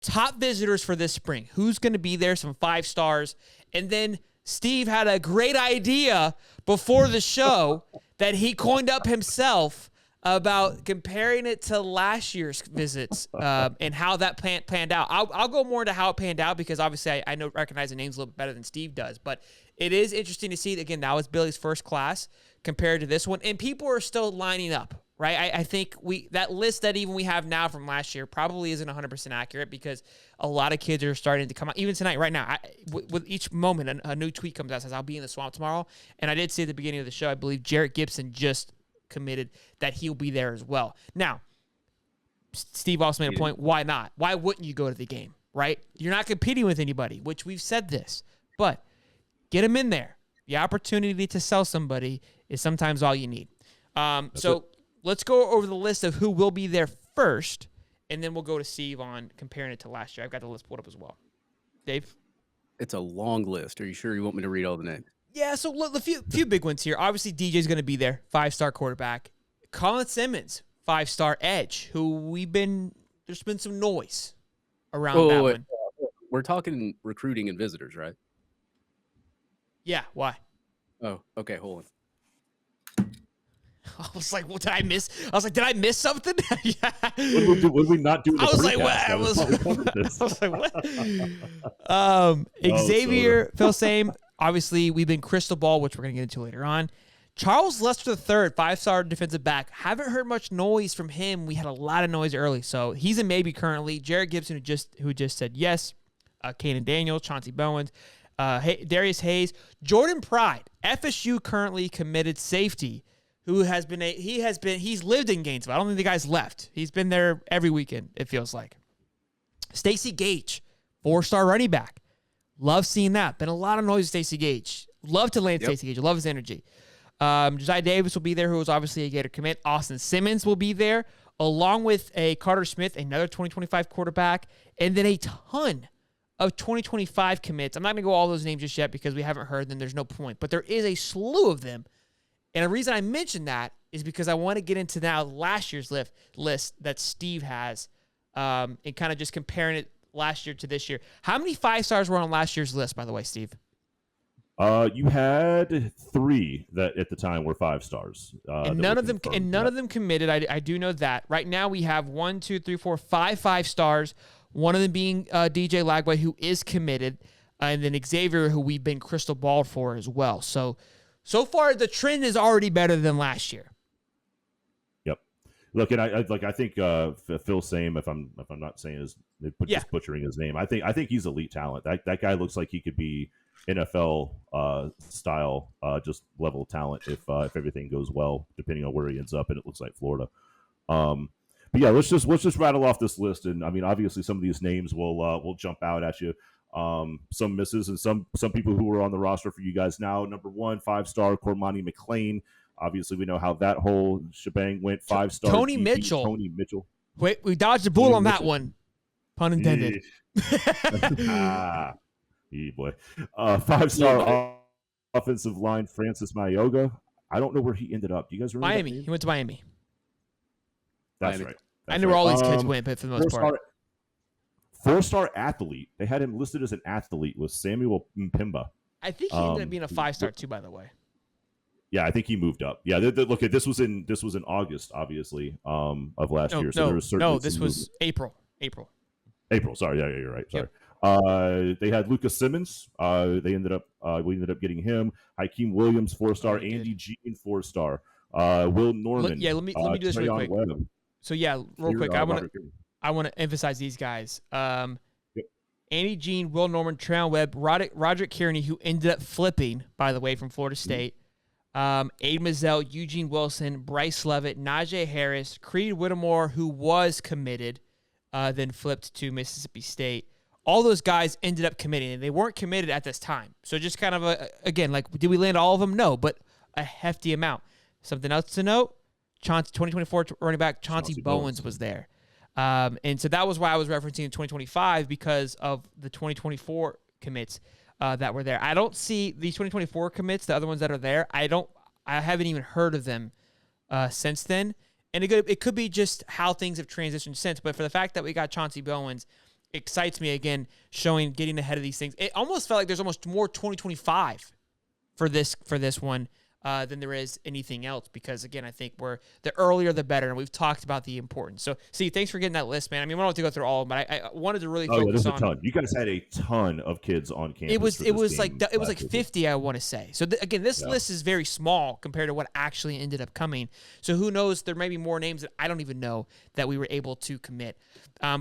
top visitors for this spring. Who's going to be there? Some 5 stars. And then Steve had a great idea before the show that he coined up himself about comparing it to last year's visits and how that panned out. I'll go more into how it panned out because obviously I recognize the names a little bit better than Steve does. But it is interesting to see, again, that was Billy's first class compared to this one. And people are still lining up, right? I think that list that even we have now from last year probably isn't 100% accurate because a lot of kids are starting to come out. Even tonight, right now, with each moment, a new tweet comes out says, I'll be in the swamp tomorrow. And I did see at the beginning of the show, I believe Jarrett Gibson just committed that he'll be there as well. Now, Steve also made a point. Why not? Why wouldn't you go to the game, right? You're not competing with anybody, which we've said this. But get them in there. The opportunity to sell somebody is sometimes all you need. So let's go over the list of who will be there first, and then we'll go to Steve on comparing it to last year. I've got the list pulled up as well. Dave? It's a long list. Are you sure you want me to read all the names? Yeah, so look, a few big ones here. Obviously, DJ's going to be there, 5-star quarterback. Colin Simmons, 5-star edge, there's been some noise around that one. We're talking recruiting and visitors, right? Yeah, why? Oh, okay, hold on. I was like, what did I miss? I was like, did I miss something? Yeah. What did we not do? I was like, what? I was like, what? Xavier, Phil Same. Obviously, we've been crystal ball, which we're going to get into later on. Charles Lester III, 5-star defensive back. Haven't heard much noise from him. We had a lot of noise early, so he's a maybe currently. Jared Gibson, who just said yes. Kanan Daniels, Chauncey Bowens, Darius Hayes, Jordan Pride, FSU currently committed safety, who has been he's lived in Gainesville. I don't think the guy's left. He's been there every weekend, it feels like. Stacey Gage, 4-star running back. Love seeing that. Been a lot of noise with Stacey Gage. Love to land Stacey Gage. Love his energy. Josiah Davis will be there, who was obviously a Gator commit. Austin Simmons will be there, along with a Carter Smith, another 2025 quarterback, and then a ton of 2025 commits. I'm not going to go all those names just yet because we haven't heard them. There's no point. But there is a slew of them. And the reason I mention that is because I want to get into now last year's list that Steve has and kind of just comparing it last year to this year. How many 5-stars were on last year's list, by the way, Steve? You had 3 that at the time were 5-stars. And none of them committed. I do know that. Right now we have 5 5-stars. One of them being DJ Lagway, who is committed, and then Xavier, who we've been crystal balled for as well. So far, the trend is already better than last year. Yep. Look, and I think Phil Same, if I'm not saying just butchering his name, I think he's elite talent. That guy looks like he could be NFL style, just level of talent if everything goes well, depending on where he ends up, and it looks like Florida. But yeah, let's just rattle off this list, and I mean, obviously, some of these names will jump out at you. Some misses and some people who are on the roster for you guys now. Number 1, 5-star Cormani McLean. Obviously, we know how that whole shebang went. 5-star Tony Mitchell. Wait, we dodged a bullet on that one. Pun intended. Yeah, boy. 5-star offensive line Francis Mayoga. I don't know where he ended up. Do you guys remember? Miami. He went to Miami. That's right. I know where all these kids went, but for the most part. 4-star athlete. They had him listed as an athlete with Samuel Mpimba. I think he ended up being a 5-star too, by the way. Yeah, I think he moved up. Yeah, look, this was in August, obviously, of last year. So this was April. Sorry, yeah, you're right. Sorry. Yep. They had Lucas Simmons. We ended up getting him. Hakeem Williams, 4-star. Andy Jean, 4-star. Will Norman. Let me do this really quick. Webb. So real quick, I want to emphasize these guys. Andy Jean, Will Norman, Trayon Webb, Roderick Kearney, who ended up flipping, by the way, from Florida State. Aid Mazzell, Eugene Wilson, Bryce Levitt, Najee Harris, Creed Whittemore, who was committed, then flipped to Mississippi State. All those guys ended up committing, and they weren't committed at this time. So just kind of, did we land all of them? No, but a hefty amount. Something else to note, 2024 running back Chauncey Bowens was there. And so that was why I was referencing 2025 because of the 2024 commits that were there. I don't see these 2024 commits, the other ones that are there. I haven't even heard of them since then. And it could be just how things have transitioned since. But for the fact that we got Chauncey Bowens excites me again, getting ahead of these things. It almost felt like there's almost more 2025 for this one than there is anything else, because again, I think the earlier the better, and we've talked about the importance. So, see, thanks for getting that list, man. I mean, we don't have to go through all of them, but I wanted to really focus on. A ton. You guys had a ton of kids on campus. It was like 50, I want to say. So again, this list is very small compared to what actually ended up coming. So who knows? There may be more names that I don't even know that we were able to commit.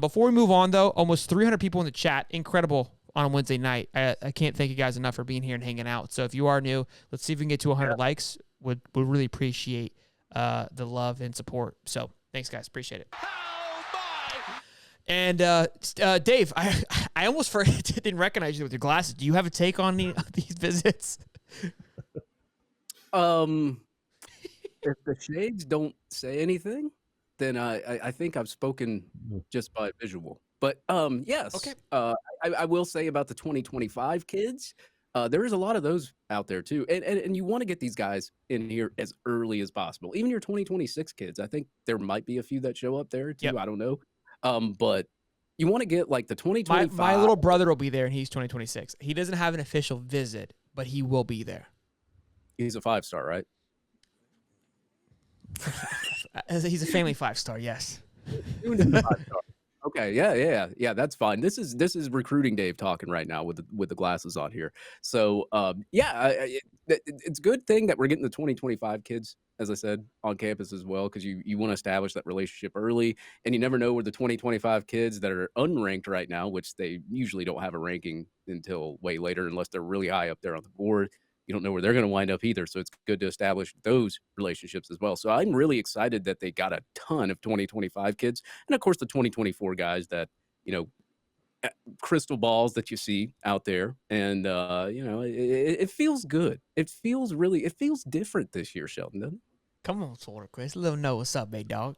Before we move on, though, almost 300 people in the chat. Incredible. On a Wednesday night. I can't thank you guys enough for being here and hanging out. So if you are new, let's see if we can get to 100 likes. Would really appreciate the love and support. So thanks, guys. Appreciate it. And Dave, I almost didn't recognize you with your glasses. Do you have a take on these visits? If the shades don't say anything, then I think I've spoken just by visual. But yes, okay. I will say about the 2025 kids, there is a lot of those out there too, and you want to get these guys in here as early as possible. Even your 2026 kids, I think there might be a few that show up there too. Yep. I don't know, but you want to get like the 2025. My little brother will be there, and he's 2026. He doesn't have an official visit, but he will be there. He's a 5-star, right? He's a family 5-star. Yes. Okay, yeah, that's fine. This is recruiting Dave talking right now with the glasses on here. So it's a good thing that we're getting the 2025 kids, as I said, on campus as well, because you want to establish that relationship early, and you never know where the 2025 kids that are unranked right now, which they usually don't have a ranking until way later unless they're really high up there on the board. You don't know where they're going to wind up either. So it's good to establish those relationships as well. So I'm really excited that they got a ton of 2025 kids. And of course, the 2024 guys that, crystal balls that you see out there. And, it feels good. It feels different this year, Sheldon, doesn't it? Come on, Florida Chris. Let them know what's up, big dog.